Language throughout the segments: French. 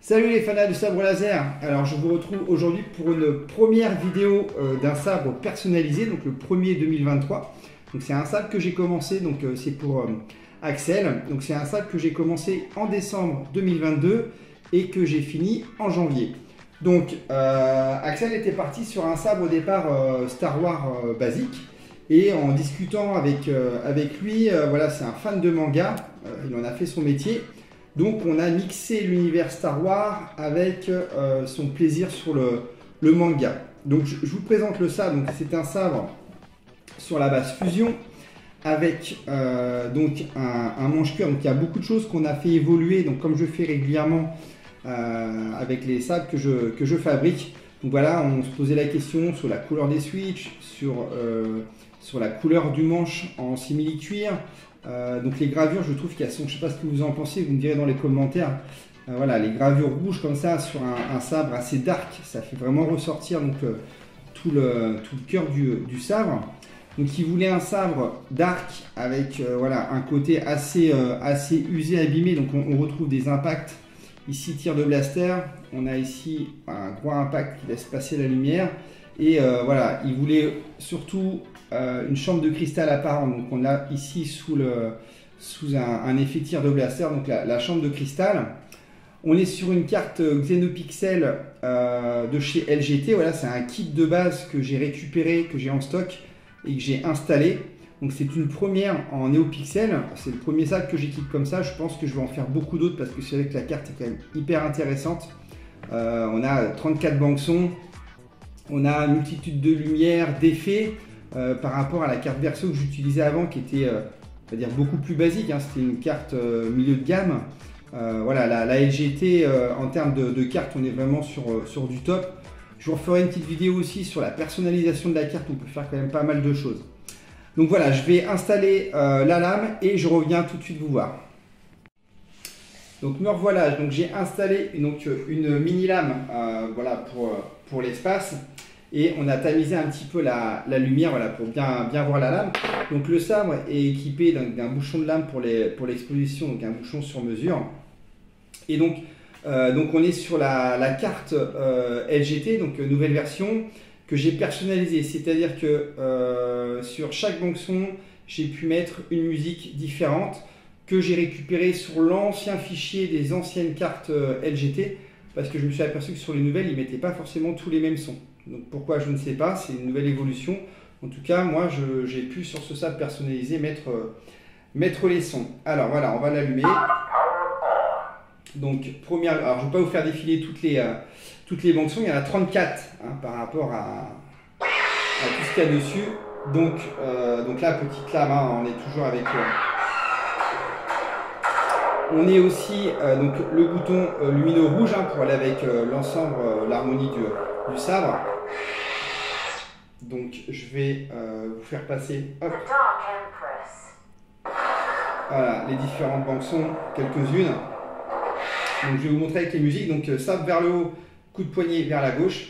Salut les fanats du sabre laser. Alors je vous retrouve aujourd'hui pour une première vidéo d'un sabre personnalisé, donc le premier 2023. Donc c'est un sabre que j'ai commencé, donc c'est pour Axel. Donc c'est un sabre que j'ai commencé en décembre 2022 et que j'ai fini en janvier. Donc Axel était parti sur un sabre au départ Star Wars basique. Et en discutant avec lui, voilà, c'est un fan de manga, il en a fait son métier. Donc on a mixé l'univers Star Wars avec son plaisir sur le manga. Donc je vous présente le sabre. Donc c'est un sabre sur la base fusion avec donc un manche-cœur. Donc il y a beaucoup de choses qu'on a fait évoluer. Donc comme je fais régulièrement avec les sabres que je fabrique. Donc voilà, on se posait la question sur la couleur des switches, sur la couleur du manche en simili-cuir. Donc les gravures, je trouve qu'elles sont, je ne sais pas ce que vous en pensez, vous me direz dans les commentaires. Voilà, les gravures rouges comme ça sur un sabre assez dark, ça fait vraiment ressortir donc, tout le cœur du sabre. Donc il voulait un sabre dark avec voilà, un côté assez usé, abîmé. Donc on retrouve des impacts. Ici tir de blaster, on a ici un gros impact qui laisse passer la lumière. Et voilà, il voulait surtout une chambre de cristal apparente. Donc on a ici sous un effet tir de blaster, donc la chambre de cristal. On est sur une carte Xenopixel de chez LGT. Voilà, c'est un kit de base que j'ai récupéré, que j'ai en stock et que j'ai installé. Donc c'est une première en NeoPixel. C'est le premier sac que j'équipe comme ça. Je pense que je vais en faire beaucoup d'autres parce que c'est vrai que la carte est quand même hyper intéressante. On a 34 bancsons. On a une multitude de lumières, d'effets par rapport à la carte Verso que j'utilisais avant qui était on va dire beaucoup plus basique. Hein. C'était une carte milieu de gamme. Voilà, la LGT en termes de carte, on est vraiment sur du top. Je vous referai une petite vidéo aussi sur la personnalisation de la carte. On peut faire quand même pas mal de choses. Donc voilà, je vais installer la lame et je reviens tout de suite vous voir. Donc me revoilà, donc j'ai installé donc, une mini lame voilà, pour l'espace. Et on a tamisé un petit peu la lumière voilà, pour bien voir la lame. Donc le sabre est équipé d'un bouchon de lame pour l'exposition, donc un bouchon sur mesure. Et donc on est sur la carte LGT, donc nouvelle version, que j'ai personnalisée. C'est-à-dire que sur chaque bancsson, j'ai pu mettre une musique différente que j'ai récupérée sur l'ancien fichier des anciennes cartes LGT. Parce que je me suis aperçu que sur les nouvelles, ils ne mettaient pas forcément tous les mêmes sons. Donc pourquoi, je ne sais pas, c'est une nouvelle évolution. En tout cas, moi, j'ai pu sur ce sabre personnalisé mettre les sons. Alors voilà, on va l'allumer. Donc première, alors je ne vais pas vous faire défiler toutes les bancsons, il y en a 34 hein, par rapport à tout ce qu'il y a dessus. Donc là, petite lame, hein, on est toujours avec... on est aussi donc le bouton lumineux rouge hein, pour aller avec l'ensemble, l'harmonie du sabre. Donc je vais vous faire passer hop, voilà, les différentes bancsons, quelques-unes. Donc je vais vous montrer avec les musiques. Donc sabre vers le haut, coup de poignet vers la gauche.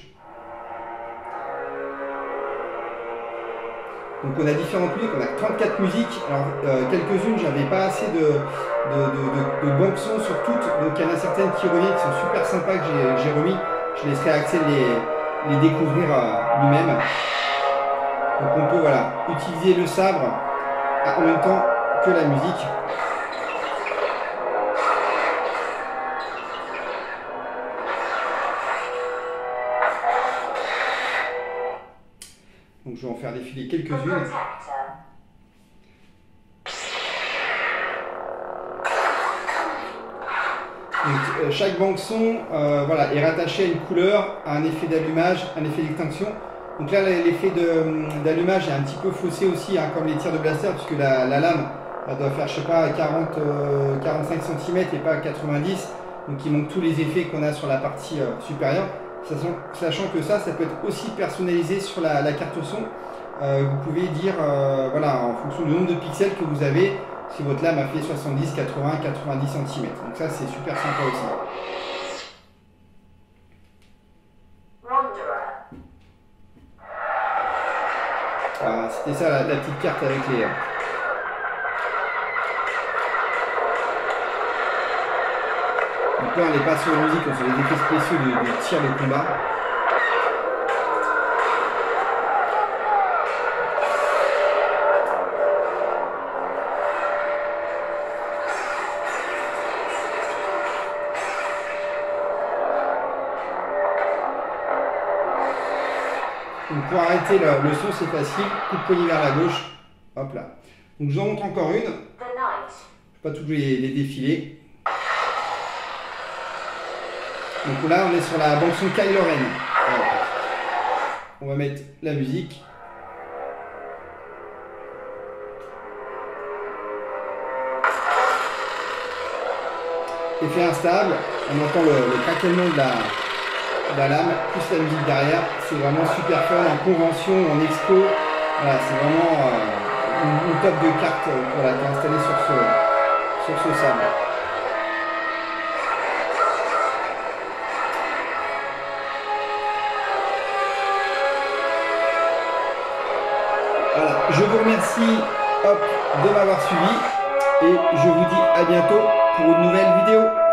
Donc on a différentes musiques, on a 34 musiques. Alors quelques-unes, j'avais pas assez de bancsons sur toutes. Donc il y en a certaines qui reviennent, qui sont super sympas que j'ai remis. Je laisserai Axel les découvrir lui-même. Donc on peut voilà, utiliser le sabre en même temps que la musique. Donc je vais en faire défiler quelques-unes. Donc, chaque bankson voilà, est rattaché à une couleur, à un effet d'allumage, un effet d'extinction. Donc là, l'effet d'allumage est un petit peu faussé aussi, hein, comme les tirs de blaster, puisque la lame elle doit faire, je sais pas, 45 cm et pas 90. Donc il manque tous les effets qu'on a sur la partie supérieure. Sachant que ça peut être aussi personnalisé sur la carte son. Vous pouvez dire, voilà, en fonction du nombre de pixels que vous avez, si votre lame a fait 70, 80, 90 cm. Donc ça, c'est super sympa aussi. Voilà, c'était ça la petite carte avec les... Donc là on n'est pas sur la musique, on est sur les effets spéciaux de tir de combat. Donc pour arrêter le son c'est facile, coup de poignet vers la gauche, hop là. Donc je vous en montre encore une, je ne vais pas toutes les défiler. Donc là on est sur la bande son Kylo Ren. Voilà. On va mettre la musique. Effet instable, on entend le craquement de la lame, plus la musique derrière, c'est vraiment super fun en convention, en expo, voilà, c'est vraiment une top de cartes pour installer sur ce sable. Voilà, je vous remercie de m'avoir suivi et je vous dis à bientôt pour une nouvelle vidéo.